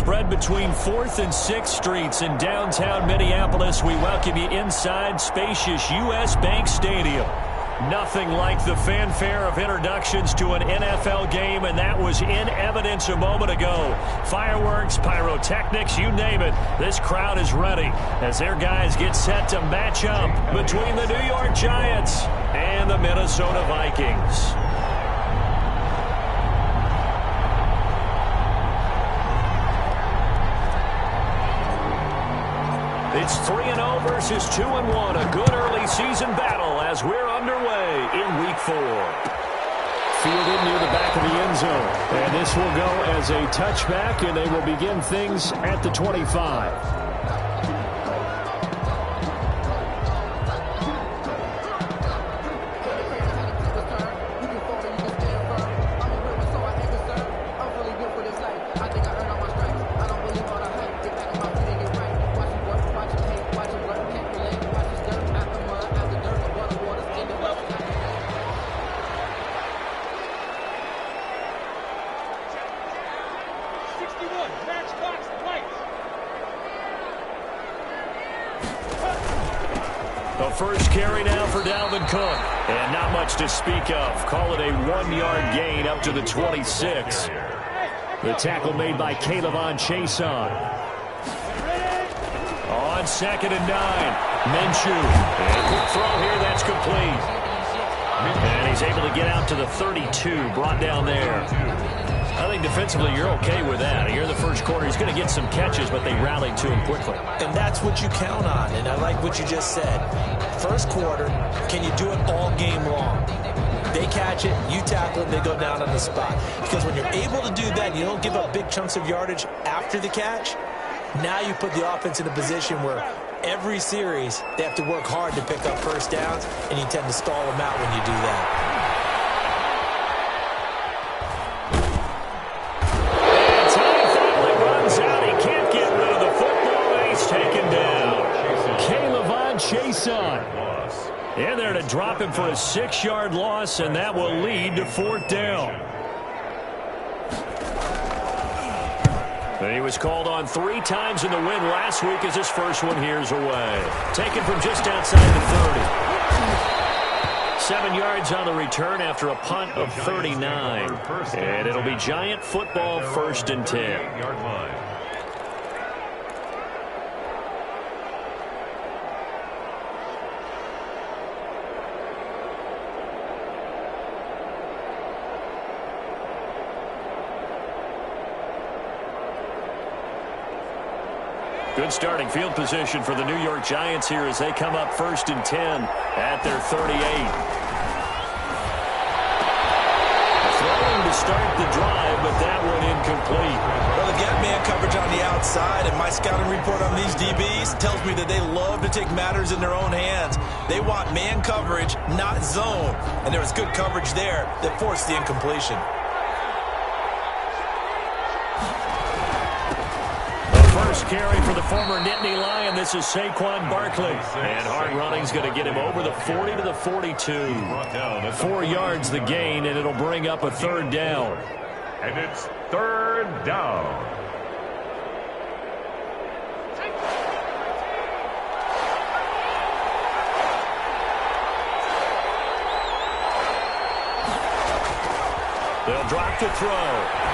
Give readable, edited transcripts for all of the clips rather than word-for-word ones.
spread between 4th and 6th Streets in downtown Minneapolis. We welcome you inside spacious U.S. Bank Stadium. Nothing like the fanfare of introductions to an NFL game, and that was in evidence a moment ago. Fireworks, pyrotechnics, you name it. This crowd is ready as their guys get set to match up between the New York Giants and the Minnesota Vikings. It's 3-0 versus 2-1. A good early season battle as we're underway in Week 4. Fielded near the back of the end zone. And this will go as a touchback, and they will begin things at the 25. The first carry now for Dalvin Cook. And not much to speak of. Call it a 1-yard gain up to the 26. The tackle made by K'Lavon Chaisson. On 2nd and 9. Minshew. And a quick throw here. That's complete. And he's able to get out to the 32. Brought down there. I think defensively you're okay with that. Here in the first quarter, he's going to get some catches, but they rallied to him quickly. And that's what you count on, and I like what you just said. First quarter, can you do it all game long? They catch it, you tackle it, they go down on the spot. Because when you're able to do that, you don't give up big chunks of yardage after the catch. Now you put the offense in a position where every series they have to work hard to pick up first downs, and you tend to stall them out when you do that. In there to drop him for a 6-yard loss, and that will lead to 4th down. And he was called on 3 times in the win last week as his first one here's away. Taken from just outside the 30. 7 yards on the return after a punt of 39. And it'll be Giant football 1st and 10. Good starting field position for the New York Giants here as they come up 1st and 10 at their 38. Throwing to start the drive, but that one incomplete. Well, they get man coverage on the outside, and my scouting report on these DBs tells me that they love to take matters in their own hands. They want man coverage, not zone. And there was good coverage there that forced the incompletion. First carry for the former Nittany Lion. This is Saquon Barkley. And hard running's going to get him over the 40 to the 42. 4 yards the gain, and it'll bring up a 3rd down. And it's 3rd down. They'll drop the throw.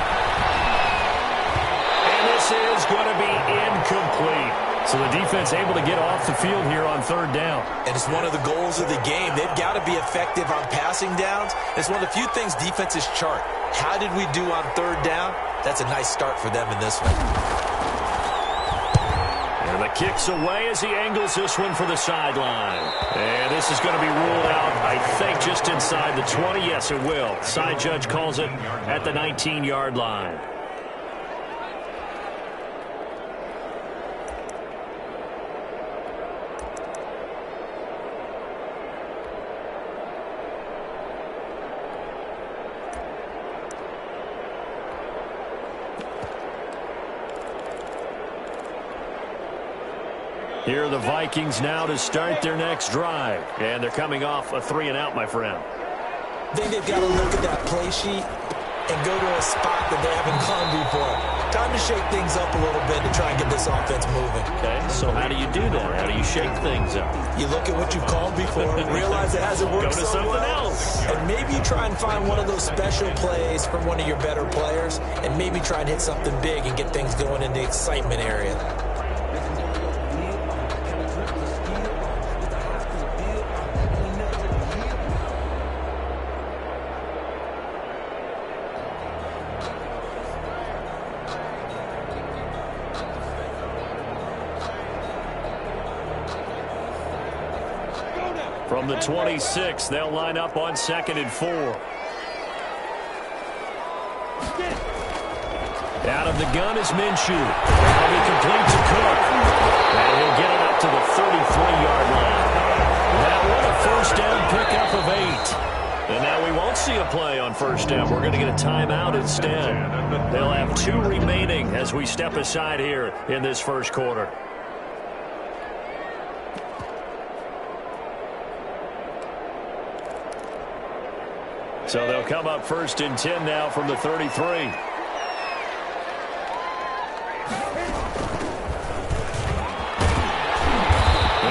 This is going to be incomplete. So the defense able to get off the field here on 3rd down. And it's one of the goals of the game. They've got to be effective on passing downs. It's one of the few things defenses chart. How did we do on 3rd down? That's a nice start for them in this one. And the kick's away as he angles this one for the sideline. And this is going to be ruled out, I think, just inside the 20. Yes, it will. Side judge calls it at the 19-yard line. Here are the Vikings now to start their next drive. And they're coming off a 3-and-out, my friend. I think they've got to look at that play sheet and go to a spot that they haven't gone before. Time to shake things up a little bit to try and get this offense moving. Okay, so how do you do that? How do you shake things up? You look at what you've called before, realize it hasn't worked Go to something else. and maybe you try and find one of those special plays from one of your better players, and maybe try and hit something big and get things going in the excitement area. From the 26, they'll line up on 2nd and 4. Out of the gun is Minshew. That'll be complete to Cook. And he'll get it up to the 33-yard line. That one a first down pickup of 8. And now we won't see a play on first down. We're going to get a timeout instead. They'll have 2 remaining as we step aside here in this first quarter. So they'll come up 1st and 10 now from the 33. He'll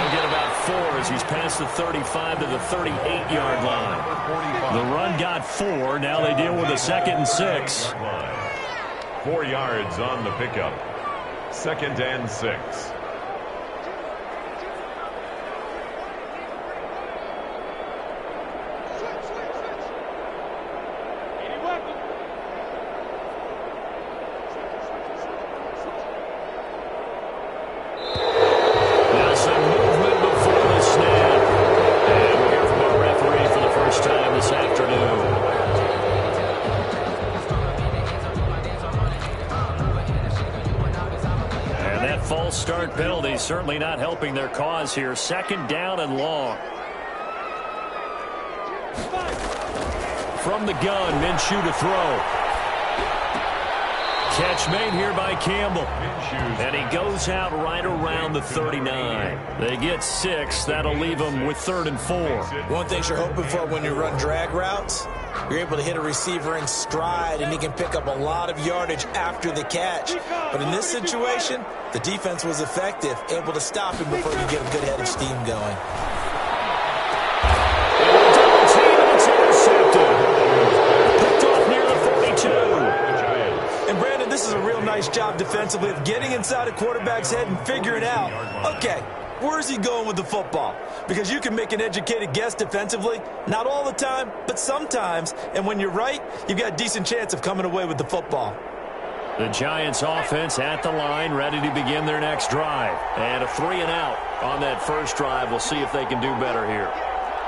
get about 4 as he's past the 35 to the 38-yard line. The run got 4. Now they deal with a 2nd and 6. 4 yards on the pickup. 2nd and 6. Start penalty certainly not helping their cause here. 2nd down and long. From the gun, Minshew to throw. Catch made here by Campbell. And he goes out right around the 39. They get 6. That'll leave them with 3rd and 4. One thing you're hoping for when you run drag routes, you're able to hit a receiver in stride, and he can pick up a lot of yardage after the catch. But in this situation, the defense was effective, able to stop him before he could get a good head of steam going. It's intercepted. Picked off near the 42. And Brandon, this is a real nice job defensively of getting inside a quarterback's head and figuring out, okay, where's he going with the football? Because you can make an educated guess defensively, not all the time, but sometimes. And when you're right, you've got a decent chance of coming away with the football. The Giants offense at the line, ready to begin their next drive. And a 3 and out on that first drive. We'll see if they can do better here.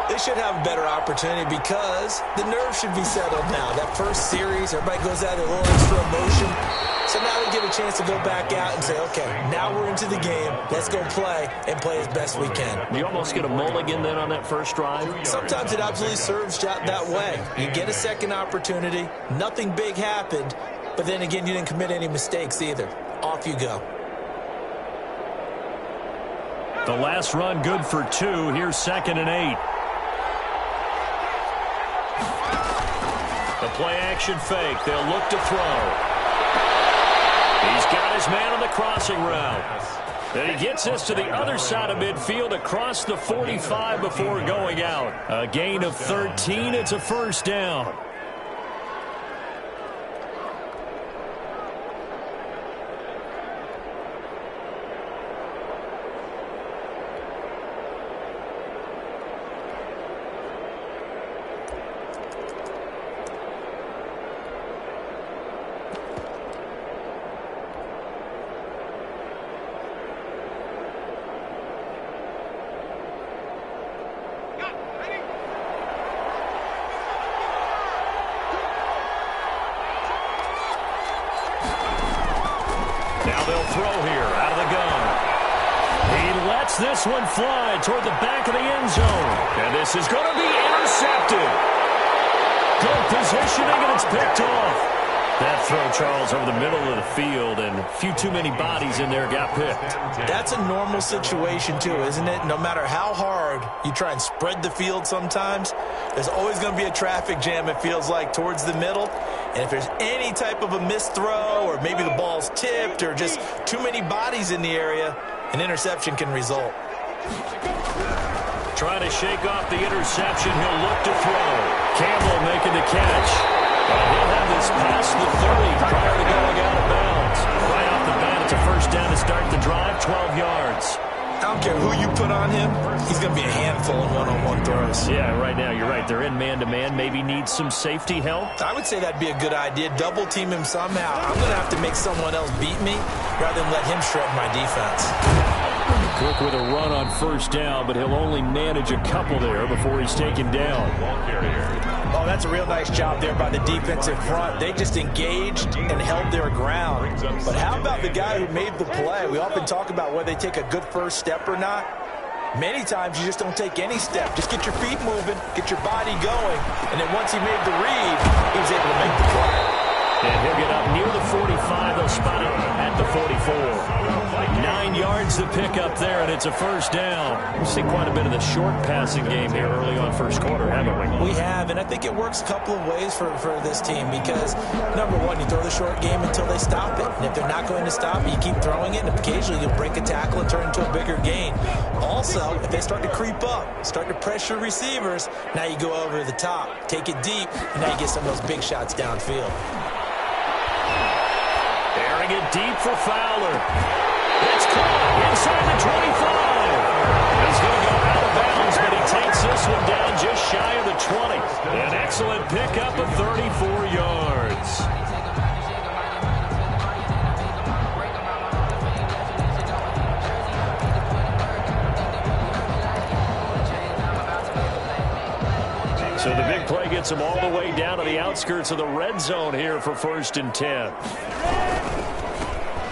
They should have a better opportunity because the nerves should be settled now. That first series, everybody goes out with a little extra emotion. So now they get a chance to go back out and say, okay, now we're into the game. Let's go play and play as best we can. You almost get a mulligan then on that first drive? Sometimes it absolutely serves that way. You get a second opportunity. Nothing big happened. But then again, you didn't commit any mistakes either. Off you go. The last run good for 2. Here's 2nd and 8. The play action fake. They'll look to throw. He's got his man on the crossing route. And he gets this to the other side of midfield across the 45 before going out. A gain of 13. It's a first down. This one fly toward the back of the end zone. And this is going to be intercepted. Good positioning, and it's picked off. That throw, Charles, over the middle of the field, and a few too many bodies in there got picked. That's a normal situation, too, isn't it? No matter how hard you try and spread the field sometimes, there's always going to be a traffic jam, it feels like, towards the middle. And if there's any type of a missed throw, or maybe the ball's tipped, or just too many bodies in the area, an interception can result. Trying to shake off the interception. He'll look to throw. Campbell making the catch. And he'll have this past the 30 prior to going out of bounds. Right off the bat, it's a first down to start the drive, 12 yards. I don't care who you put on him, he's going to be a handful in one-on-one throws. Yeah, right now, you're right. They're in man-to-man. Maybe need some safety help. I would say that'd be a good idea. Double team him somehow. I'm going to have to make someone else beat me rather than let him shred my defense. Cook with a run on first down, but he'll only manage a couple there before he's taken down. Oh, that's a real nice job there by the defensive front. They just engaged and held their ground. But how about the guy who made the play? We often talk about whether they take a good first step or not. Many times you just don't take any step. Just get your feet moving, get your body going, and then once he made the read, he was able to make the play. And he'll get up near the 45. They'll spot it at the 44. 9 yards to pick up there, and it's a first down. We've seen quite a bit of the short passing game here early on first quarter, haven't we? We have, and I think it works a couple of ways for this team because, number one, you throw the short game until they stop it. And if they're not going to stop it, you keep throwing it, and occasionally you'll break a tackle and turn it into a bigger gain. Also, if they start to creep up, start to pressure receivers, now you go over the top, take it deep, and now you get some of those big shots downfield. Airing it deep for Fowler. It's caught inside the 25. He's going to go out of bounds, but he takes this one down just shy of the 20. An excellent pickup of 34 yards. So the big play gets him all the way down to the outskirts of the red zone here for 1st and 10.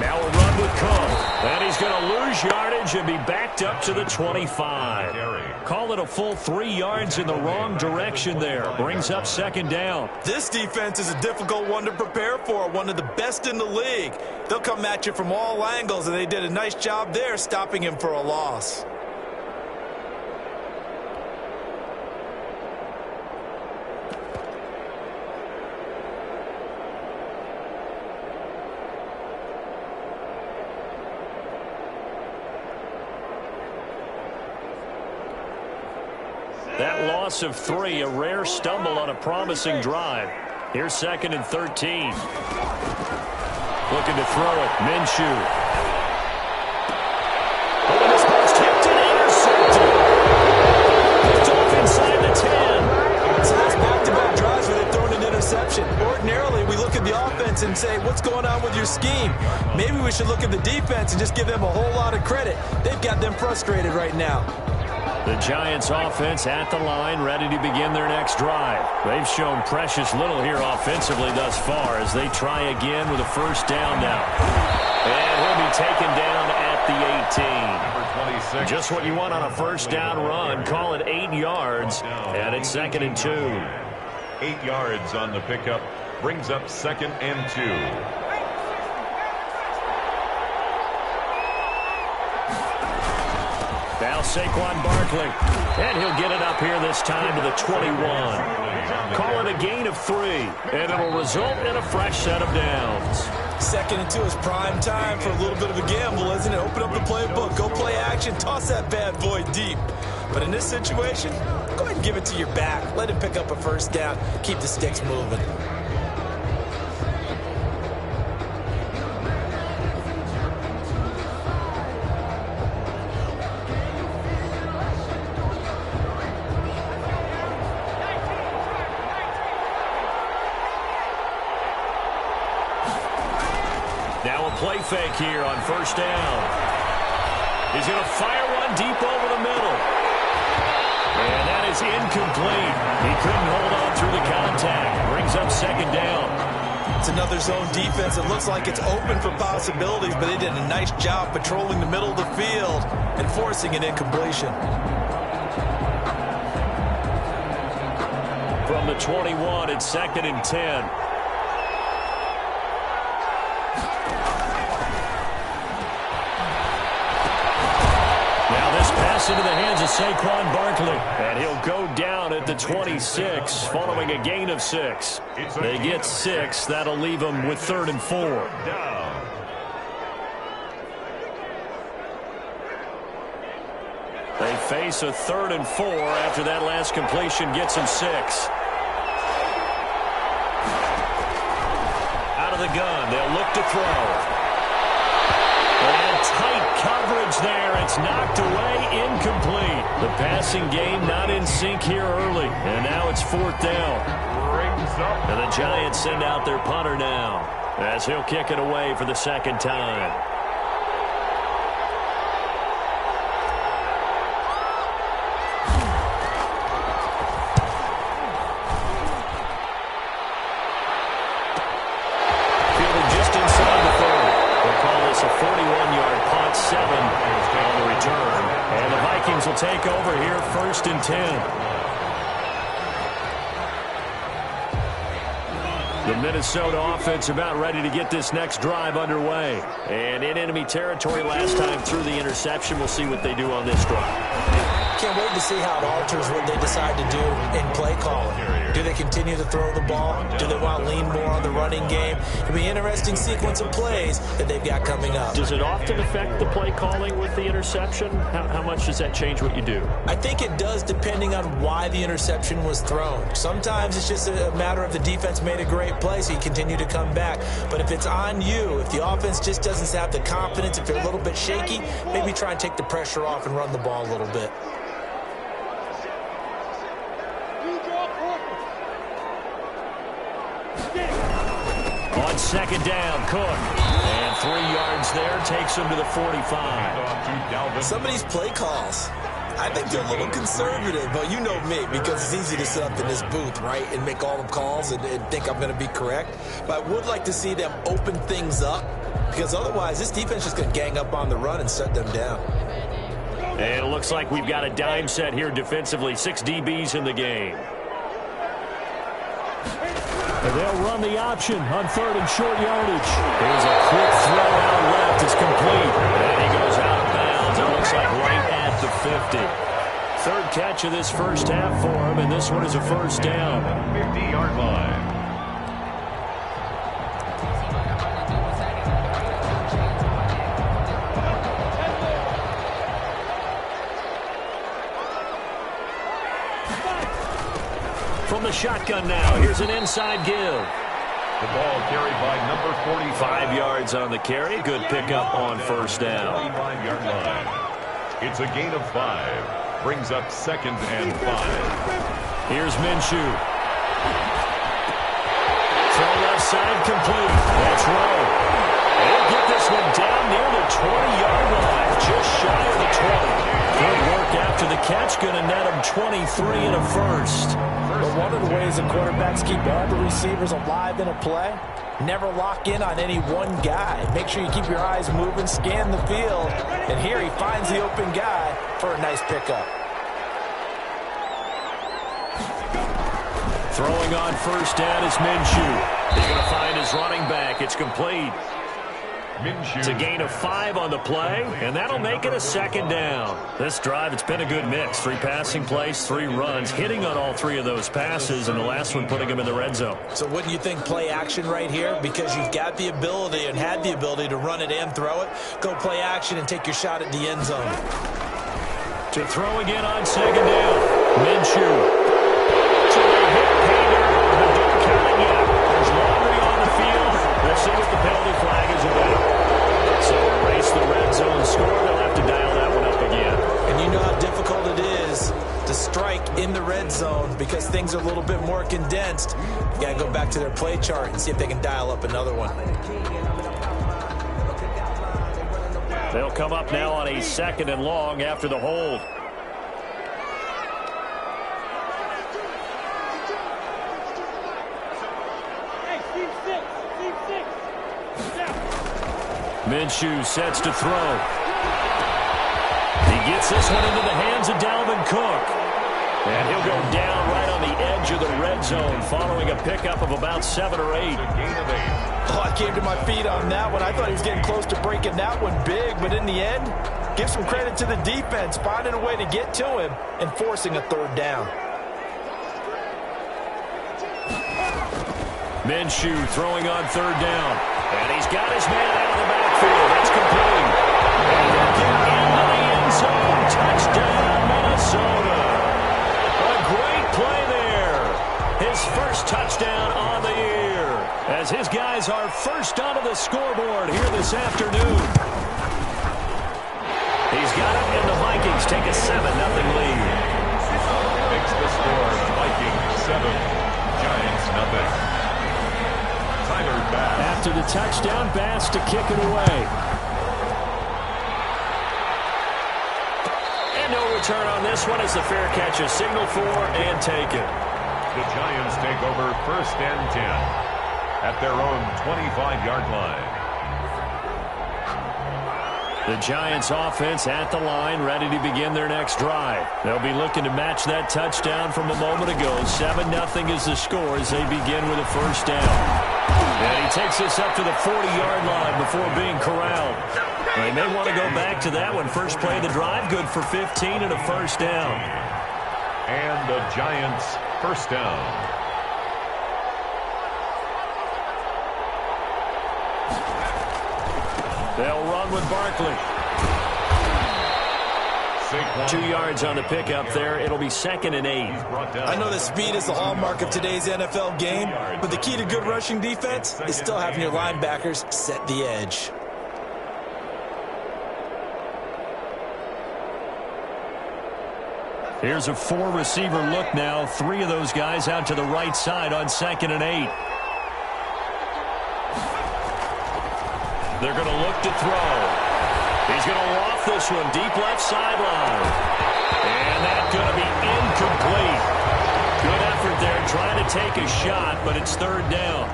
Now a run with Cook. And he's going to lose yardage and be backed up to the 25. Call it a full 3 yards in the wrong direction there. Brings up 2nd down. This defense is a difficult one to prepare for, one of the best in the league. They'll come at you from all angles, and they did a nice job there stopping him for a loss. That loss of 3, a rare stumble on a promising drive. Here's 2nd and 13. Looking to throw it. Minshew. Oh, and this ball's tipped and intercepted. Picked off inside the 10. So that's back-to-back drives where they've thrown an interception. Ordinarily, we look at the offense and say, what's going on with your scheme? Maybe we should look at the defense and just give them a whole lot of credit. They've got them frustrated right now. The Giants offense at the line, ready to begin their next drive. They've shown precious little here offensively thus far as they try again with a first down now. And he'll be taken down at the 18. Number 26. Just what you want on a first down run. Call it 8 yards, and it's 2nd and 2. 8 yards on the pickup. Brings up 2nd and 2. Now Saquon Barkley, and he'll get it up here this time to the 21. Call it a gain of 3, and it'll result in a fresh set of downs. 2nd and 2 is prime time for a little bit of a gamble, isn't it? Open up the playbook, go play action, toss that bad boy deep. But in this situation, go ahead and give it to your back. Let him pick up a first down, keep the sticks moving. Now a play fake here on first down. He's going to fire one deep over the middle. And that is incomplete. He couldn't hold on through the contact. Brings up 2nd down. It's another zone defense. It looks like it's open for possibilities, but they did a nice job patrolling the middle of the field and forcing an incompletion. From the 21, it's 2nd and 10. into the hands of Saquon Barkley. And he'll go down at the 26 following a gain of 6. They get 6. That'll leave them with 3rd and 4. They face a 3rd and 4 after that last completion gets them 6. Out of the gun, they'll look to throw. And tight coverage there. It's knocked away, incomplete. The passing game not in sync here early. And now it's 4th down. And the Giants send out their punter now as he'll kick it away for the 2nd time. Fielded just inside the 30. They'll call this a 41-yard punt, 7 on the return. And the Vikings will take over here, 1st and 10. The Minnesota offense about ready to get this next drive underway. And in enemy territory last time through the interception. We'll see what they do on this drive. Can't wait to see how it alters what they decide to do in play calling. Do they continue to throw the ball? Do they want to lean more on the running game? It'll be an interesting sequence of plays that they've got coming up. Does it often affect the play calling with the interception? How much does that change what you do? I think it does, depending on why the interception was thrown. Sometimes it's just a matter of the defense made a great play, so you continue to come back. But if it's on you, if the offense just doesn't have the confidence, if they're a little bit shaky, maybe try and take the pressure off and run the ball a little bit. On 2nd down, Cook. And 3 yards there takes him to the 45. Some of these play calls, I think they're a little conservative, but you know me, because it's easy to sit up in this booth, right, and make all the calls and think I'm going to be correct. But I would like to see them open things up, because otherwise this defense is just going to gang up on the run and shut them down. And it looks like we've got a dime set here defensively. 6 DBs in the game. And they'll run the option on 3rd and short yardage. Here's a quick throw out left. It's complete. And he goes out of bounds. It looks like right at the 50. 3rd catch of this first half for him, and this one is a 1st down. 50-yard line. From the shotgun now, here's an inside give. The ball carried by number 45. 5 yards on the carry. Good pickup on 1st down. 25-yard line. It's a gain of 5. Brings up 2nd and 5. Here's Minshew. Throw left side complete. That's Rowe. He'll get this one down near the 20-yard line, just shy of the 20. Good work after the catch, going to net him 23 and a 1st. But one of the ways that quarterbacks keep all the receivers alive in a play, never lock in on any one guy. Make sure you keep your eyes moving, scan the field, and here he finds the open guy for a nice pickup. Throwing on 1st down is Minshew. He's going to find his running back. It's complete. It's a gain of 5 on the play, and that'll make it a 2nd down. This drive, it's been a good mix. 3 passing plays, 3 runs, hitting on all 3 of those passes, and the last one putting him in the red zone. So wouldn't you think play action right here? Because you've got the ability and had the ability to run it and throw it. Go play action and take your shot at the end zone. To throw again on 2nd down. Minshew. To the hit pay dirt, but don't count it yet. There's laundry on the field. We'll see what the penalty flag is about. So erase the red zone score. They'll have to dial that one up again. And you know how difficult it is to strike in the red zone because things are a little bit more condensed. You got to go back to their play chart and see if they can dial up another one. They'll come up now on a 2nd and long after the hold. Minshew sets to throw. He gets this one into the hands of Dalvin Cook. And he'll go down right on the edge of the red zone following a pickup of about 7 or 8. Oh, I came to my feet on that one. I thought he was getting close to breaking that one big, but in the end, Give some credit to the defense, finding a way to get to him and forcing a third down. Minshew throwing on third down. And he's got his man out of the backfield. That's complete. And they'll get into the end zone. Touchdown, Minnesota. A great play there. His first touchdown on the year. As his guys are first onto the scoreboard here this afternoon. He's got it, and the Vikings take a 7-0 lead. Makes the score Vikings 7, Giants nothing. Tyler Bass. After the touchdown, Bass to kick it away. And no return on this one as the fair catch is signaled for and taken. The Giants take over 1st and 10 at their own 25-yard line. The Giants offense at the line, ready to begin their next drive. They'll be looking to match that touchdown from a moment ago. 7-0 is the score as they begin with a first down. And he takes this up to the 40-yard line before being corralled. They may want to go back to that one. First play of the drive, good for 15 and a first down. And the Giants first down. They'll run with Barkley. 2 yards on the pickup there. It'll be 2nd and 8. I know that speed is the hallmark of today's NFL game, but the key to good rushing defense is still having your linebackers set the edge. Here's a 4-receiver look now. 3 of those guys out to the right side on 2nd and 8. They're going to look to throw. He's going to loft this one deep left sideline. And that's going to be incomplete. Good effort there trying to take a shot, but it's 3rd down.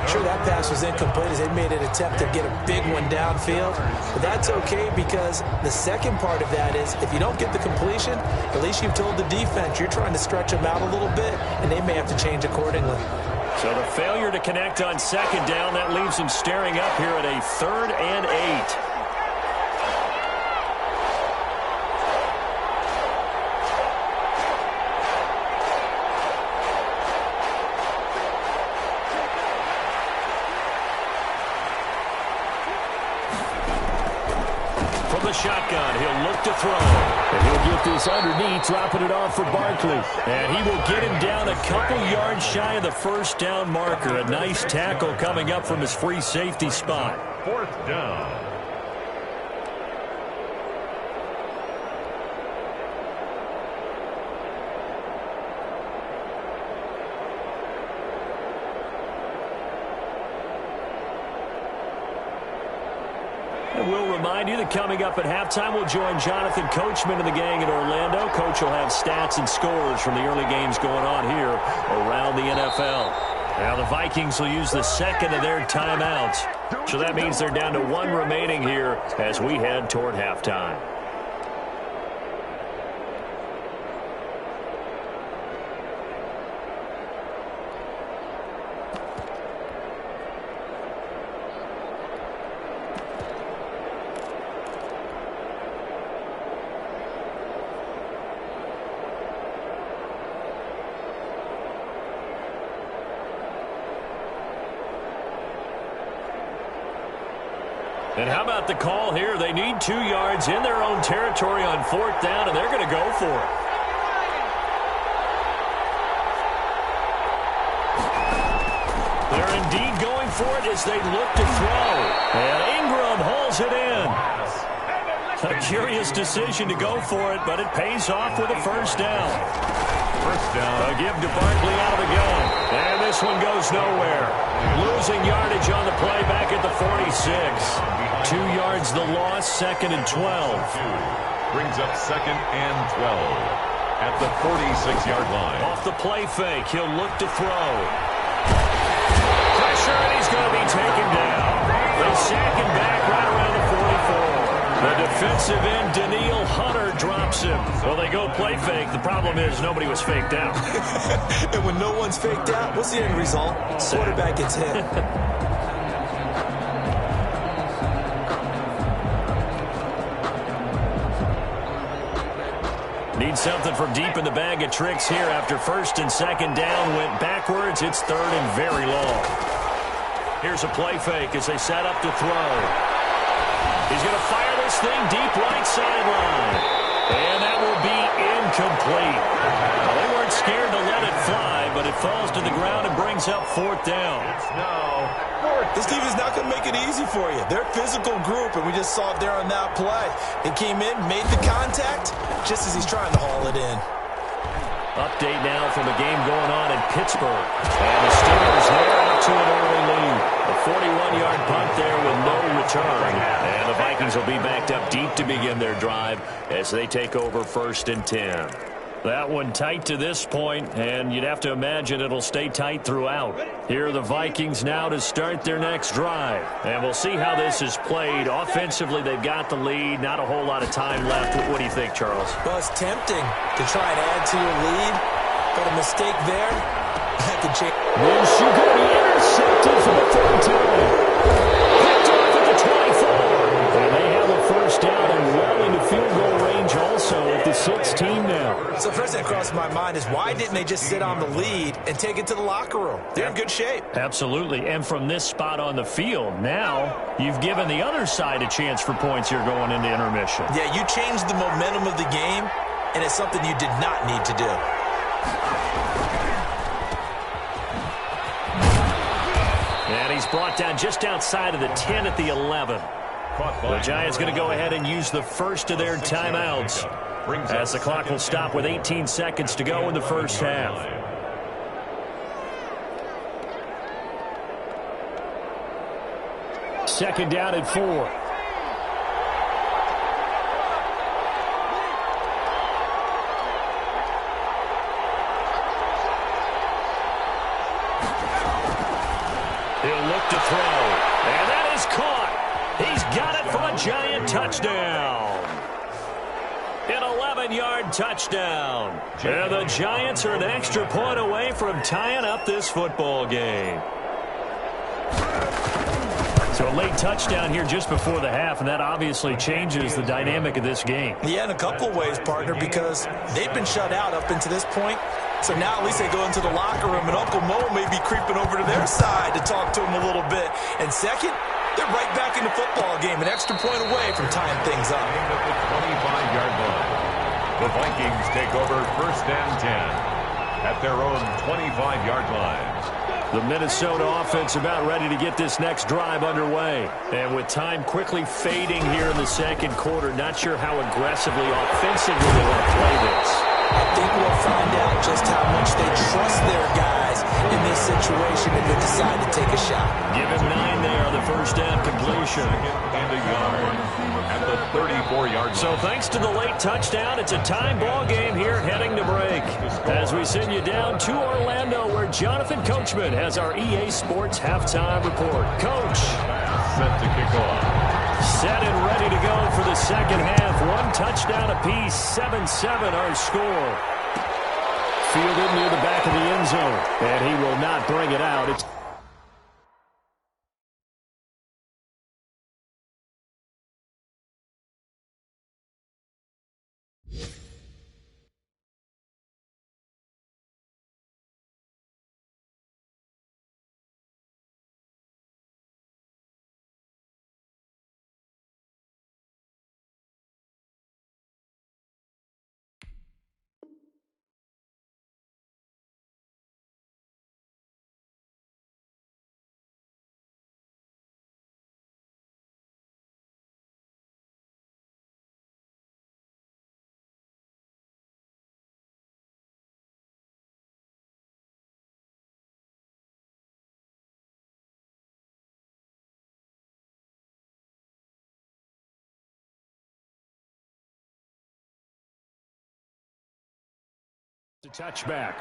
Sure, that pass was incomplete as they made an attempt to get a big one downfield. But that's okay because the second part of that is if you don't get the completion, at least you've told the defense you're trying to stretch them out a little bit, and they may have to change accordingly. So the failure to connect on 2nd down, that leaves them staring up here at a 3rd and 8. From the shotgun, he'll look to throw. And he'll get this underneath, dropping it off for Barkley. And he will get him down a couple yards shy of the first down marker. A nice tackle coming up from his free safety spot. 4th down. And we'll remind you that coming up at halftime, we'll join Jonathan Coachman and the gang in Orlando. Coach will have stats and scores from the early games going on here around the NFL. Now the Vikings will use the 2nd of their timeouts. So that means they're down to 1 remaining here as we head toward halftime. And how about the call here? They need 2 yards in their own territory on 4th down, and they're going to go for it. They're indeed going for it as they look to throw. And Ingram hauls it in. A curious decision to go for it, but it pays off with a first down. First down. A give to Barkley out of the gun. And this one goes nowhere. Losing yardage on the play back at the 46. 2 yards the loss, 2nd and 12. Brings up 2nd and 12 at the 46-yard line. Off the play fake, he'll look to throw. Pressure, and he's going to be taken down. They sack him back right around the 44. The defensive end, Daniil Hunter, drops him. Well, they go play fake. The problem is nobody was faked out. And when no one's faked out, what's the end result? Quarterback gets hit. Need something from deep in the bag of tricks here after first and second down went backwards. It's third and very long. Here's a play fake as they set up to throw. He's going to fire this thing deep right sideline. And that will be incomplete. Well, they weren't scared to let it fly, but it falls to the ground and brings up fourth down. It's now fourth. This defense is not going to make it easy for you. They're a physical group, and we just saw it there on that play. He came in, made the contact, just as he's trying to haul it in. Update now from a game going on in Pittsburgh. And the Steelers there out to an early lead. A 41-yard punt there with no return. And the Vikings will be backed up deep to begin their drive as they take over first and 10. That one tight to this point, and you'd have to imagine it'll stay tight throughout. Here are the Vikings now to start their next drive. And we'll see how this is played. Offensively, they've got the lead. Not a whole lot of time left. What do you think, Charles? Well, it's tempting to try and add to your lead, but a mistake there, that could change. Will she go intercepted for the third time? Picked off at the 24. And they have a first down and well into field goal range also at the 16 now. So first thing that crossed my mind is why didn't they just sit on the lead and take it to the locker room? They're in good shape. Absolutely. And from this spot on the field, now you've given the other side a chance for points here going into intermission. Yeah, you changed the momentum of the game, and it's something you did not need to do. And he's brought down just outside of the 10 at the 11. The Giants going to go ahead and use the first of their timeouts as the clock will stop with 18 seconds to go in the first half. Second down at 4. He'll look to throw, and that is caught. He's got it for a Giant touchdown. An 11-yard touchdown. And the Giants are an extra point away from tying up this football game. So a late touchdown here just before the half, and that obviously changes the dynamic of this game. Yeah, in a couple of ways, partner, because they've been shut out up until this point. So now at least they go into the locker room, and Uncle Mo may be creeping over to their side to talk to him a little bit. And second, they're right back in the football game, an extra point away from tying things up. At the 25-yard line, the Vikings take over first and 10 at their own 25-yard line. The Minnesota offense about ready to get this next drive underway. And with time quickly fading here in the second quarter, not sure how aggressively, offensively they want to play this. I think we'll find out just how much they trust their guys in this situation if they decide to take a shot. Give him 9 there on the first down completion. And a yard at the 34-yard line. So thanks to the late touchdown, it's a tie ball game here heading to break. As we send you down to Orlando, where Jonathan Coachman has our EA Sports halftime report. Coach. Set to kick off. Set and ready to go for the second half. One touchdown apiece, 7-7 our score. Fielded near the back of the end zone, and he will not bring it out. It's a touchback.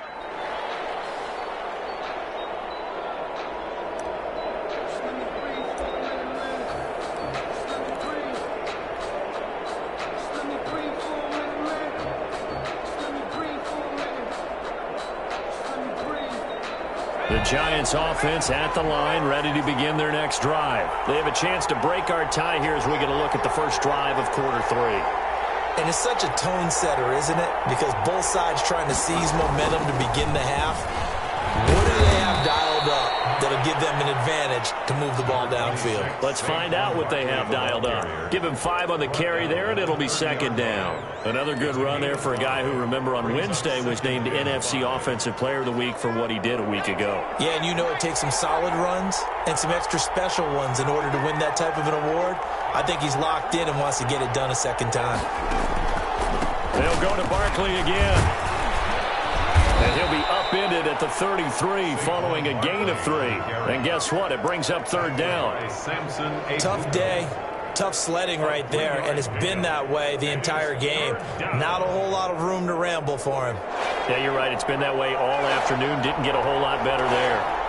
The Giants offense at the line, ready to begin their next drive. They have a chance to break our tie here as we get a look at the first drive of quarter 3. And it's such a tone setter, isn't it? Because both sides trying to seize momentum to begin the half. What do they have dialed up that'll give them an advantage to move the ball downfield? Let's find out what they have dialed up. Give him 5 on the carry there, and it'll be second down. Another good run there for a guy who, remember, on Wednesday was named NFC Offensive Player of the Week for what he did a week ago. Yeah, and you know it takes some solid runs and some extra special ones in order to win that type of an award. I think he's locked in and wants to get it done a second time. They'll go to Barkley again. And he'll be upended at the 33 following a gain of 3. And guess what? It brings up third down. Tough day. Tough sledding right there, and it's been that way the entire game. Not a whole lot of room to ramble for him. Yeah, you're right. It's been that way all afternoon. Didn't get a whole lot better there.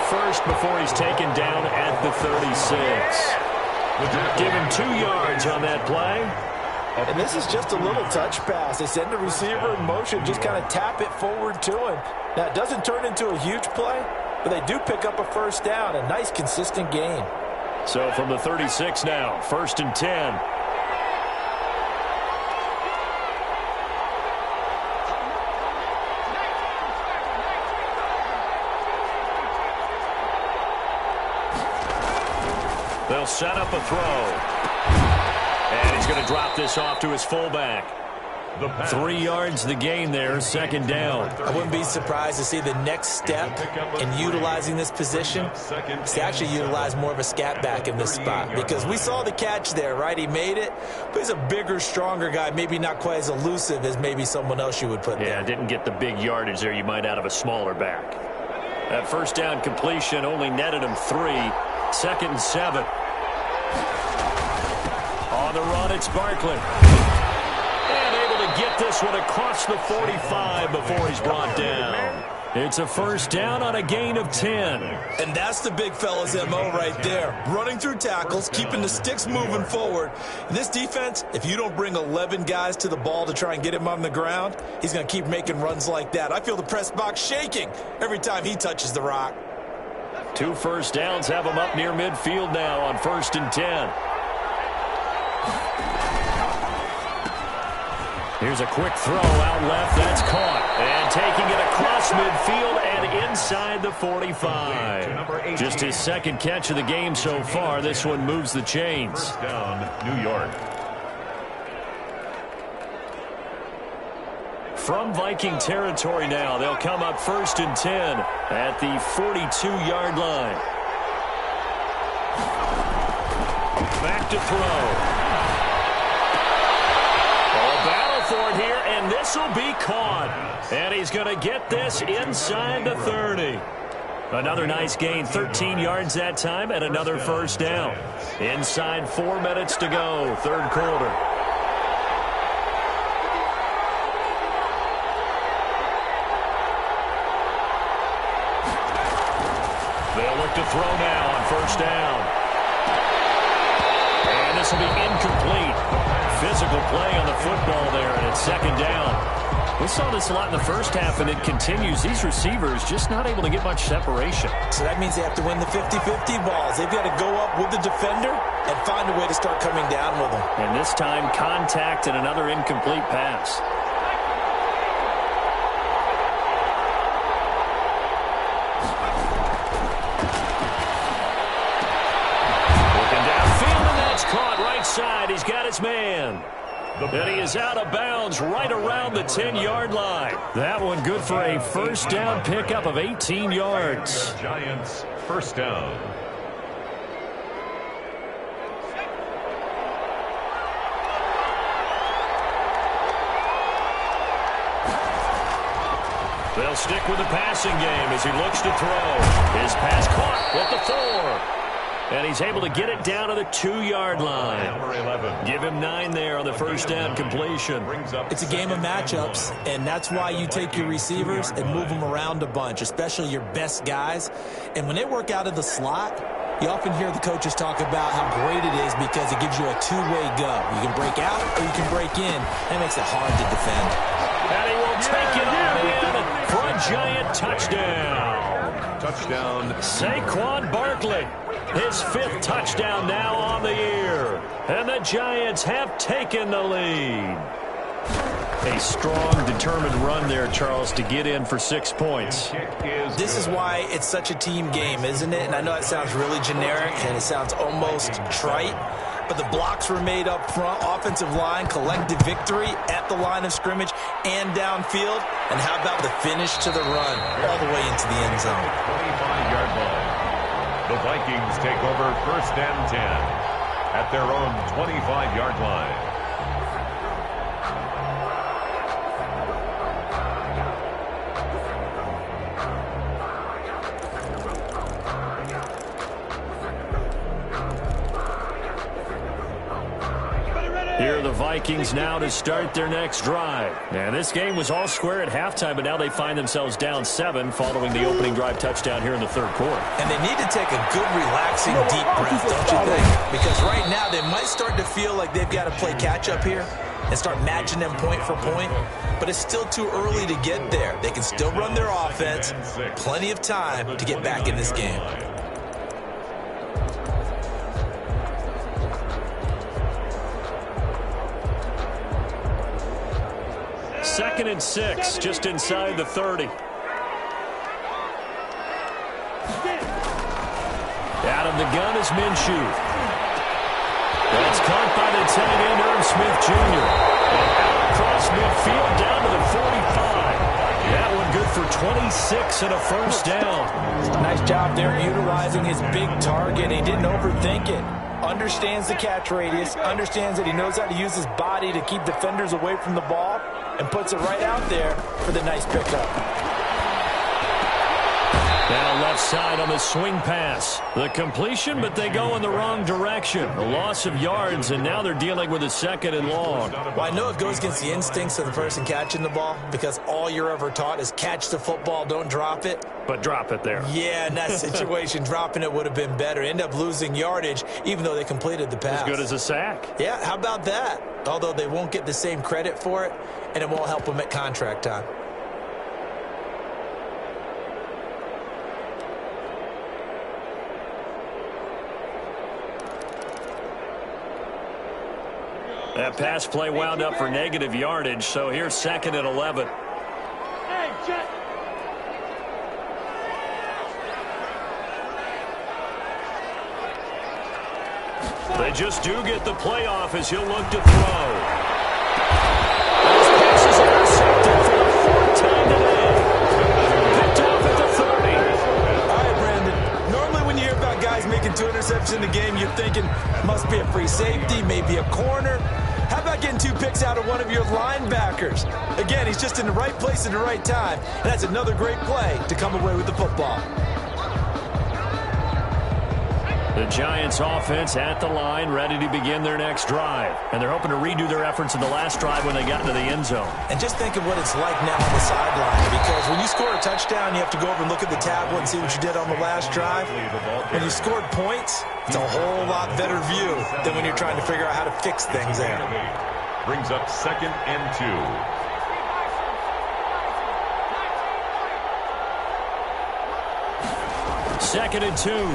First before he's taken down at the 36. Give him 2 yards on that play. And this is just a little touch pass. They send the receiver in motion, just kind of tap it forward to him. Now, it doesn't turn into a huge play, but they do pick up a first down, a nice, consistent gain. So from the 36 now, 1st and 10. They'll set up a throw. And he's going to drop this off to his fullback. 3 yards the gain there, second down. I wouldn't be surprised to see the next step in utilizing this position is to actually utilize more of a scat back in this spot. Because we saw the catch there, right? He made it, but he's a bigger, stronger guy, maybe not quite as elusive as maybe someone else you would put there. Yeah, didn't get the big yardage there you might out of a smaller back. That first down completion only netted him 3. 2nd and 7. On the run, it's Barkley. And able to get this one across the 45 before he's brought down. It's a first down on a gain of 10. And that's the big fella's MO right there. Running through tackles, keeping the sticks moving forward. In this defense, if you don't bring 11 guys to the ball to try and get him on the ground, he's going to keep making runs like that. I feel the press box shaking every time he touches the rock. 2 first downs have him up near midfield now on 1st and 10. Here's a quick throw out left. That's caught. And taking it across midfield and inside the 45. Just his 2nd catch of the game so far. This one moves the chains. First down, New York. From Viking territory now, they'll come up 1st and 10 at the 42-yard line. Back to throw. Battle for it here, and this will be caught. And he's going to get this inside the 30. Another nice gain, 13 yards that time, and another first down. Inside 4 minutes to go, 3rd quarter. They'll look to throw now on 1st down. And this will be incomplete. Physical play on the football there, and it's 2nd down. We saw this a lot in the first half, and it continues. These receivers just not able to get much separation. So that means they have to win the 50-50 balls. They've got to go up with the defender and find a way to start coming down with them. And this time, contact and another incomplete pass. Side, he's got his man. And he is out of bounds right around the 10-yard line. That one good for a first down pickup of 18 yards. Giants, first down. They'll stick with the passing game as he looks to throw. His pass caught at the 4. And he's able to get it down to the 2-yard line. Number 11. Give him 9 there on the first down completion. It's a game of matchups, and that's why you take your receivers and move them around a bunch, especially your best guys. And when they work out of the slot, you often hear the coaches talk about how great it is because it gives you a two-way go. You can break out or you can break in. That makes it hard to defend. And he will take it on in for a Giant touchdown. Touchdown. Saquon Barkley. His 5th touchdown now on the year. And the Giants have taken the lead. A strong, determined run there, Charles, to get in for 6 points. This is why it's such a team game, isn't it? And I know it sounds really generic and it sounds almost trite, but the blocks were made up front, offensive line, collective victory at the line of scrimmage and downfield. And how about the finish to the run all the way into the end zone? 25-yard line. The Vikings take over 1st and 10 at their own 25-yard line. Here are the Vikings now to start their next drive. And this game was all square at halftime, but now they find themselves down 7 following the opening drive touchdown here in the 3rd quarter. And they need to take a good, relaxing, deep breath, don't you think? Because right now they might start to feel like they've got to play catch-up here and start matching them point for point. But it's still too early to get there. They can still run their offense. Plenty of time to get back in this game. 2nd and 6, just inside the 30. Out of the gun is Minshew. That's caught by the tight end, Irv Smith Jr. And out across midfield down to the 45. That one good for 26 and a 1st down. Nice job there utilizing his big target. He didn't overthink it. Understands the catch radius, understands that he knows how to use his body to keep defenders away from the ball, and puts it right out there for the nice pickup. Now left side on the swing pass. The completion, but they go in the wrong direction. A loss of yards, and now they're dealing with a 2nd and long. Well, I know it goes against the instincts of the person catching the ball because all you're ever taught is catch the football, don't drop it. But drop it there. Yeah, in that situation, dropping it would have been better. End up losing yardage, even though they completed the pass. As good as a sack. Yeah, how about that? Although they won't get the same credit for it, and it won't help them at contract time. That pass play wound up for negative yardage, so here's 2nd and 11. Hey, Jet. They just do get the playoff as he'll look to throw. This pass is intercepted for the 4th time today. Picked off at the 30. All right, Brandon. Normally when you hear about guys making 2 interceptions in the game, you're thinking must be a free safety, maybe a corner. How about getting 2 picks out of one of your linebackers? Again, he's just in the right place at the right time, and that's another great play to come away with the football. The Giants offense at the line, ready to begin their next drive. And they're hoping to redo their efforts in the last drive when they got into the end zone. And just think of what it's like now on the sideline, because when you score a touchdown, you have to go over and look at the tablet and see what you did on the last drive. When you scored points, it's a whole lot better view than when you're trying to figure out how to fix things there. Brings up 2nd and 2. 2nd and 2.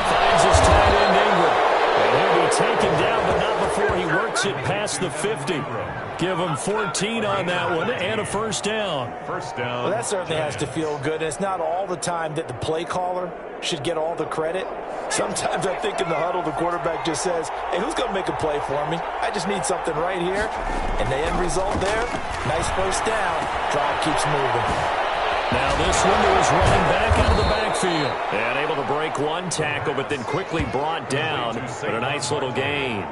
Finds his tight end Ingram. And he'll be taken down, but not before he works it past the 50. Give him 14 on that one and a 1st down. 1st down. Well, that certainly has to feel good. It's not all the time that the play caller should get all the credit. Sometimes I think in the huddle, the quarterback just says, hey, who's going to make a play for me? I just need something right here. And the end result there, nice 1st down. Drive keeps moving. Now this one was running back out of the backfield. And able to break one tackle, but then quickly brought down. But a nice little gain.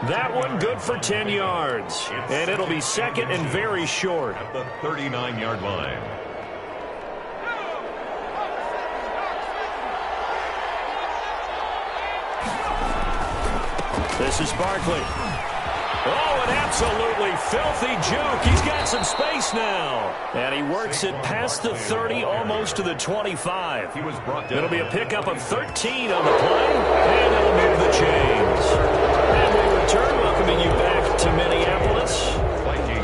That one good for 10 yards. And it'll be 2nd and very short. At the 39-yard line. This is Barkley. Oh, an absolutely filthy juke. He's got some space now. And he works it past the 30, almost to the 25. He was brought down. It'll be a pickup of 13 on the play, and it'll move the chains. And we return, welcoming you back to Minneapolis.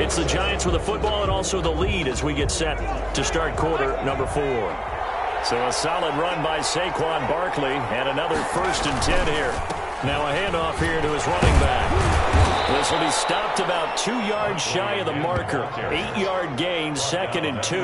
It's the Giants with the football and also the lead as we get set to start quarter number 4. So a solid run by Saquon Barkley and another 1st and 10 here. Now a handoff here to his running back. This will be stopped about 2 yards shy of the marker. 8-yard gain, 2nd and 2.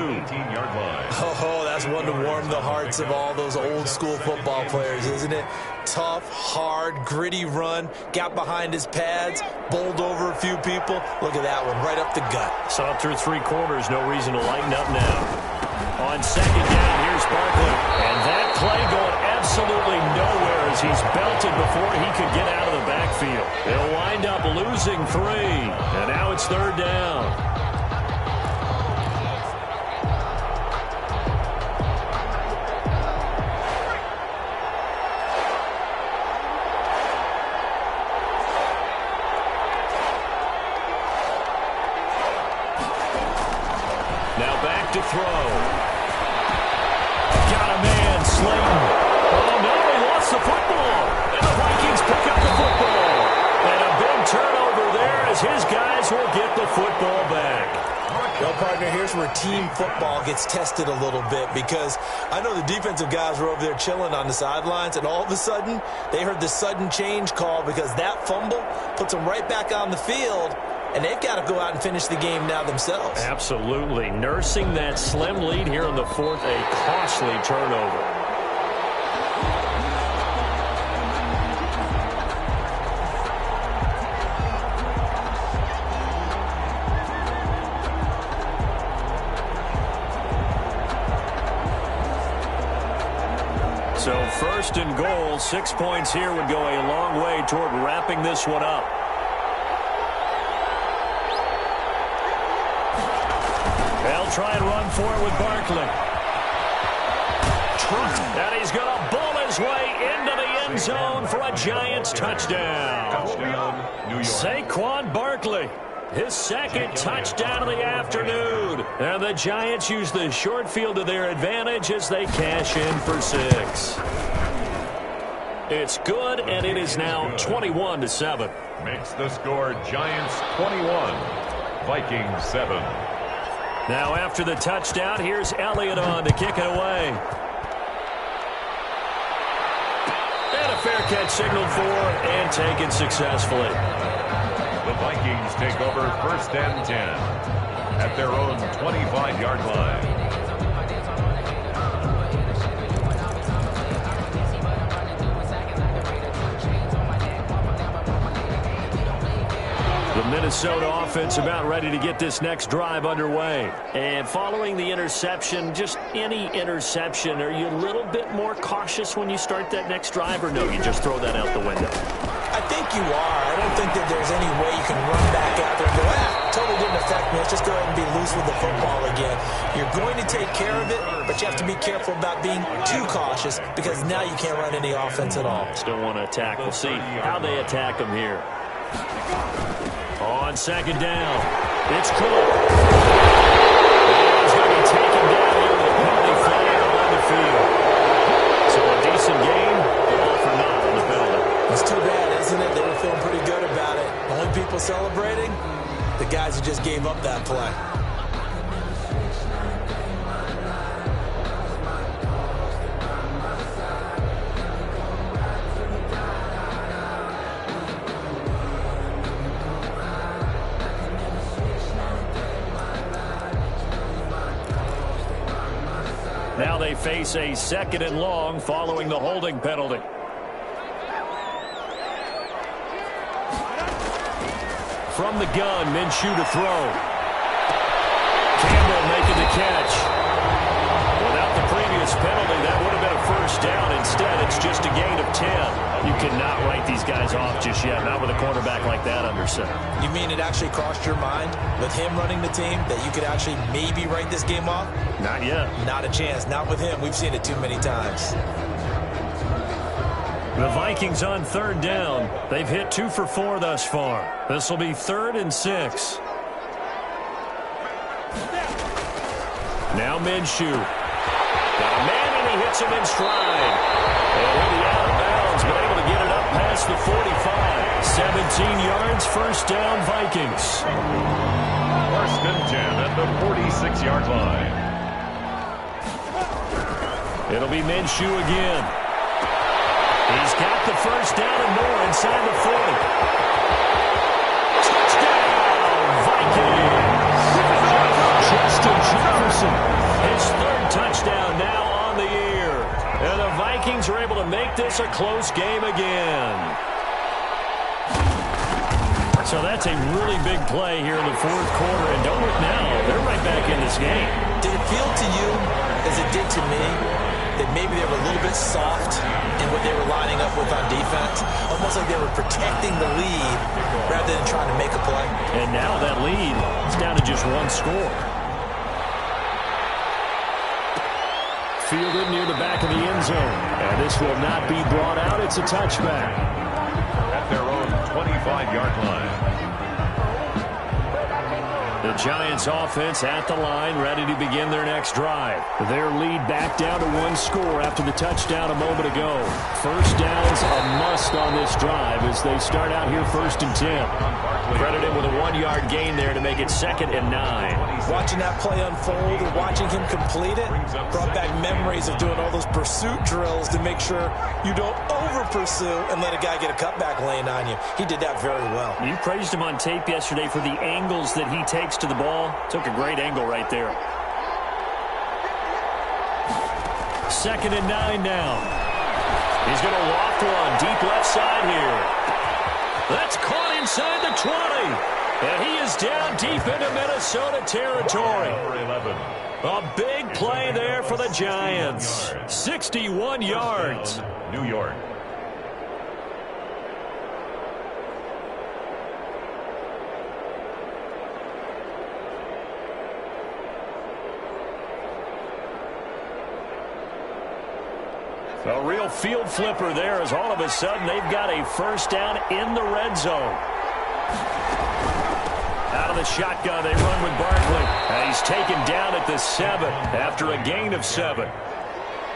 Oh, that's one to warm the hearts of all those old school football players, isn't it? Tough, hard, gritty run. Got behind his pads, bowled over a few people. Look at that one, right up the gut. Saw through 3 quarters, no reason to lighten up now. On 2nd down, here's Barkley. And that play going absolutely nowhere as he's belted before he could get out of the backfield. They'll wind up losing 3. And now it's 3rd down. Now back to throw. Got a man, Slayton. Oh, no, he lost the football. And the Vikings pick up the football. And a big turnover there as his guys will get the football back. Well, partner, here's where team football gets tested a little bit because I know the defensive guys were over there chilling on the sidelines, and all of a sudden they heard the sudden change call because that fumble puts them right back on the field. And they've got to go out and finish the game now themselves. Absolutely. Nursing that slim lead here in the 4th, a costly turnover. So 1st and goal, 6 points here would go a long way toward wrapping this one up. They'll try and run for it with Barkley. And he's going to bull his way into the end zone for a Giants touchdown. Touchdown, New York. Saquon Barkley, his 2nd touchdown of the afternoon. And the Giants use the short field to their advantage as they cash in for 6. It's good, and it is now 21-7. Makes the score Giants 21, Vikings 7. Now after the touchdown, here's Elliott on to kick it away. And a fair catch signaled for and taken successfully. The Vikings take over 1st and 10 at their own 25-yard line. The Minnesota offense about ready to get this next drive underway. And following the interception, just any interception, are you a little bit more cautious when you start that next drive, or no, you just throw that out the window? I think you are. I don't think that there's any way you can run back out there and go, totally didn't affect me. Let's just go ahead and be loose with the football again. You're going to take care of it, but you have to be careful about being too cautious because now you can't run any offense at all. Still want to attack. We'll see how they attack them here. On 2nd down, it's Cook. He's going to be taken down here with a penalty flag on the field. So a decent game, all for naught on the penalty. It's too bad, isn't it? They were feeling pretty good about it. Only people celebrating, the guys who just gave up that play. Now they face a 2nd and long following the holding penalty. From the gun, Minshew to throw. Campbell making the catch. Without the previous penalty, that would have been a 1st down. Instead, it's just a gain of 10. You cannot write these guys off just yet, not with a quarterback like that under center. You mean it actually crossed your mind with him running the team that you could actually maybe write this game off? Not yet. Not a chance. Not with him. We've seen it too many times. The Vikings on 3rd down. They've hit 2 for 4 thus far. This will be 3rd and 6. Now Minshew. Got a man and he hits him in stride. And he'll be out of bounds, but able to get it up past the 45. 17 yards, first down, Vikings. First and 10 at the 46-yard line. It'll be Minshew again. He's got the first down and more inside the 40. Touchdown, Vikings! Justin Jefferson. His third touchdown now on the year. And the Vikings are able to make this a close game again. So that's a really big play here in the fourth quarter. And don't look now, they're right back in this game. Did it feel to you, as it did to me, that maybe they were a little bit soft in what they were lining up with on defense? Almost like they were protecting the lead rather than trying to make a play. And now that lead is down to just one score. Fielded near the back of the end zone. And this will not be brought out. It's a touchback. At their own 25-yard line. The Giants offense at the line, ready to begin their next drive. Their lead back down to one score after the touchdown a moment ago. First down's a must on this drive as they start out here first and 10. Credit him with a 1-yard gain there to make it 2nd and 9. Watching that play unfold and watching him complete it brought back memories of doing all those pursuit drills to make sure you don't over-pursue and let a guy get a cutback lane on you. He did that very well. You praised him on tape yesterday for the angles that he takes to the ball. Took a great angle right there. 2nd and 9 now. He's going to loft one deep left side here. That's caught inside the 20. And he is down deep into Minnesota territory. A big play there for the Giants. 61 yards. New York. A real field flipper there as all of a sudden they've got a first down in the red zone. Out of the shotgun, they run with Barkley. And he's taken down at the 7 after a gain of 7.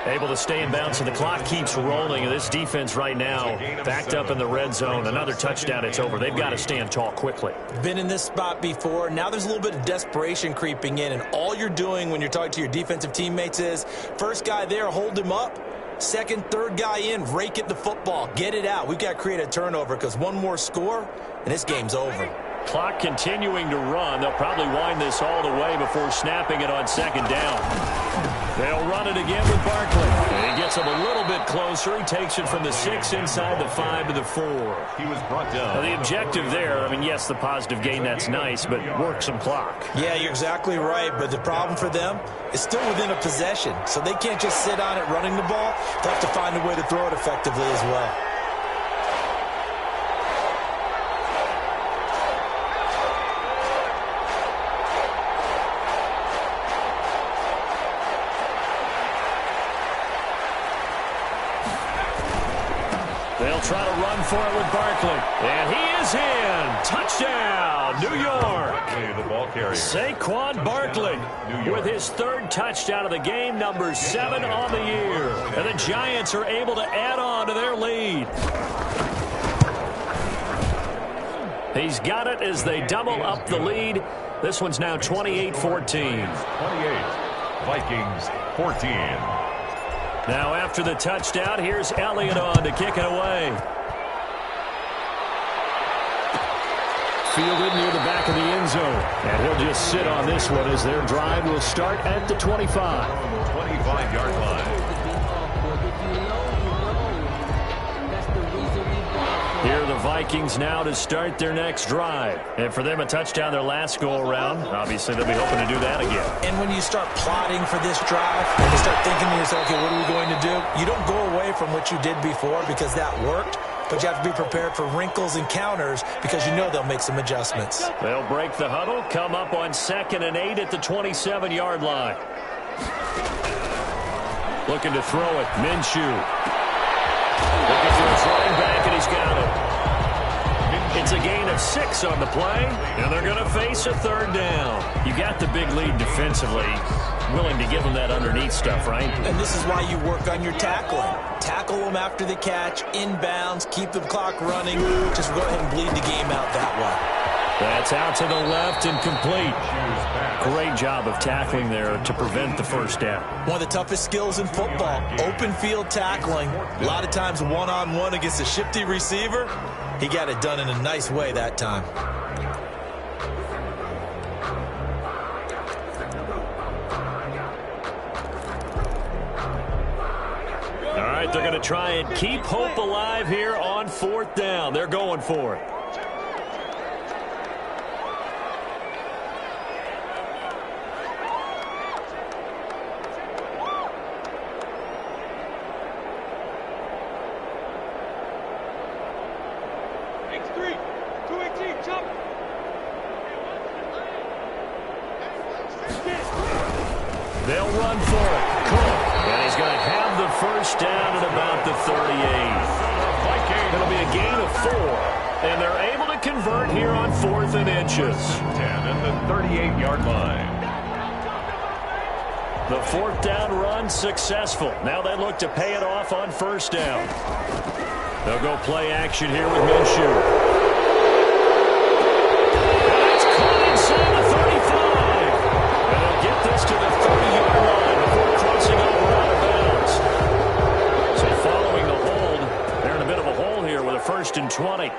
Able to stay in bounds, and the clock keeps rolling. And this defense right now backed up in the red zone. Another touchdown, it's over. They've got to stand tall quickly. Been in this spot before. Now there's a little bit of desperation creeping in. And all you're doing when you're talking to your defensive teammates is, first guy there, hold him up. Second, third guy in, rake at the football. Get it out. We've got to create a turnover because one more score, and this game's over. Clock continuing to run. They'll probably wind this all the way before snapping it on 2nd down. They'll run it again with Barkley. And he gets him a little bit closer. He takes it from the 6 inside the 5 to the 4. He was brought down. Now, the objective there, I mean, yes, the positive gain, that's nice, but work some clock. Yeah, you're exactly right. But the problem for them is still within a possession. So they can't just sit on it running the ball. They'll have to find a way to throw it effectively as well. They'll try to run for it with Barkley. And he is in. Touchdown, New York. The ball carrier. Saquon Barkley with his 3rd touchdown of the game, number 7 on the year. And the Giants are able to add on to their lead. He's got it as they double up the lead. This one's now 28-14. 28. Vikings 14. Now after the touchdown, here's Elliott on to kick it away. Fielded near the back of the end zone. And he'll just sit on this one as their drive will start at the 25. 25-yard line. Here are the Vikings now to start their next drive. And for them, a touchdown their last go-around. Obviously, they'll be hoping to do that again. And when you start plotting for this drive, and you start thinking to yourself, okay, what are we going to do? You don't go away from what you did before because that worked. But you have to be prepared for wrinkles and counters because you know they'll make some adjustments. They'll break the huddle, come up on 2nd and 8 at the 27-yard line. Looking to throw it, Minshew. Looking for his running back, and he's got it. It's a gain of 6 on the play, and they're going to face a 3rd down. You got the big lead defensively. willing to give them that underneath stuff, right? And this is why you work on your tackling. Tackle them after the catch, inbounds, keep the clock running. Just go ahead and bleed the game out that way. That's out to the left and complete. Great job of tackling there to prevent the first down. One of the toughest skills in football, open field tackling. A lot of times one-on-one against a shifty receiver. He got it done in a nice way that time. All right, they're going to try and keep hope alive here on 4th down. They're going for it. They'll run for it. Cook. And he's going to have the first down at about the 38. It'll be a gain of 4. And they're able to convert here on 4th and inches. 10 at the 38-yard line. The 4th down run successful. Now they look to pay it off on 1st down. They'll go play action here with Minshew. To the 30-yard line before crossing over out of bounds. So following the hold, they're in a bit of a hole here with a 1st and 20.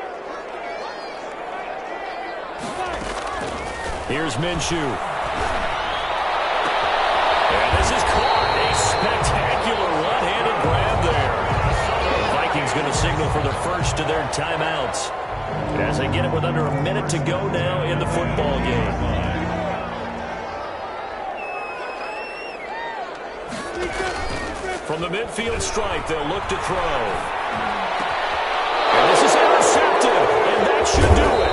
Here's Minshew. And this is caught. A spectacular one-handed grab there. The Vikings going to signal for the first of their timeouts as they get it with under a minute to go now in the football game. From the midfield stripe, they'll look to throw. And this is intercepted, and that should do it.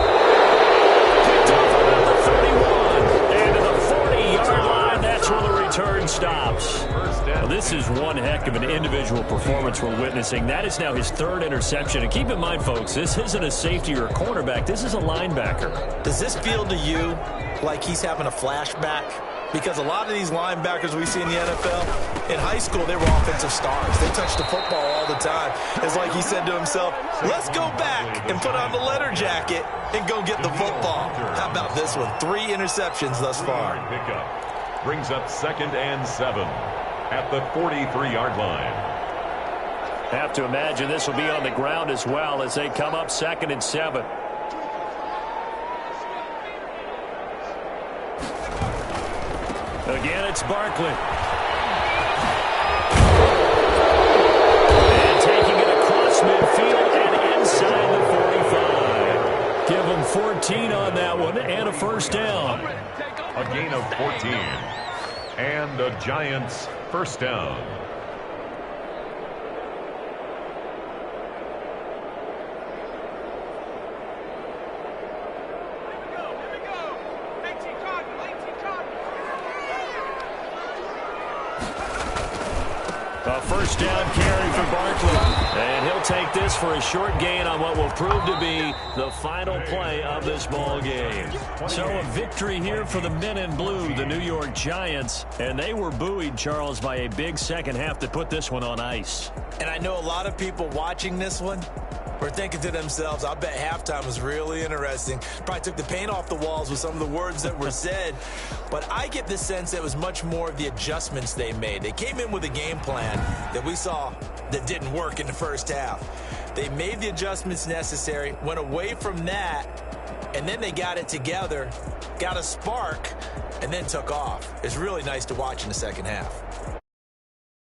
Picked off about the 31. And to the 40-yard line, that's where the return stops. Well, this is one heck of an individual performance we're witnessing. That is now his 3rd interception. And keep in mind, folks, this isn't a safety or a cornerback. This is a linebacker. Does this feel to you like he's having a flashback? Because a lot of these linebackers we see in the NFL, in high school, they were offensive stars. They touched the football all the time. It's like he said to himself, let's go back and put on the letter jacket and go get the football. How about this one? 3 interceptions thus far. Pickup brings up 2nd and 7 at the 43-yard line. Have to imagine this will be on the ground as well as they come up 2nd and 7. Again, it's Barkley. And taking it across midfield and inside the 45. Give them 14 on that one and a 1st down. A gain of 14. And the Giants' 1st down. A 1st down carry for Barkley. And he'll take this for a short gain on what will prove to be the final play of this ball game. So a victory here for the men in blue, the New York Giants. And they were buoyed, Charles, by a big second half to put this one on ice. And I know a lot of people watching this one were thinking to themselves, I bet halftime was really interesting. Probably took the paint off the walls with some of the words that were said. But I get the sense that it was much more of the adjustments they made. They came in with a game plan that we saw that didn't work in the first half. They made the adjustments necessary, went away from that, and then they got it together, got a spark, and then took off. It's really nice to watch in the second half.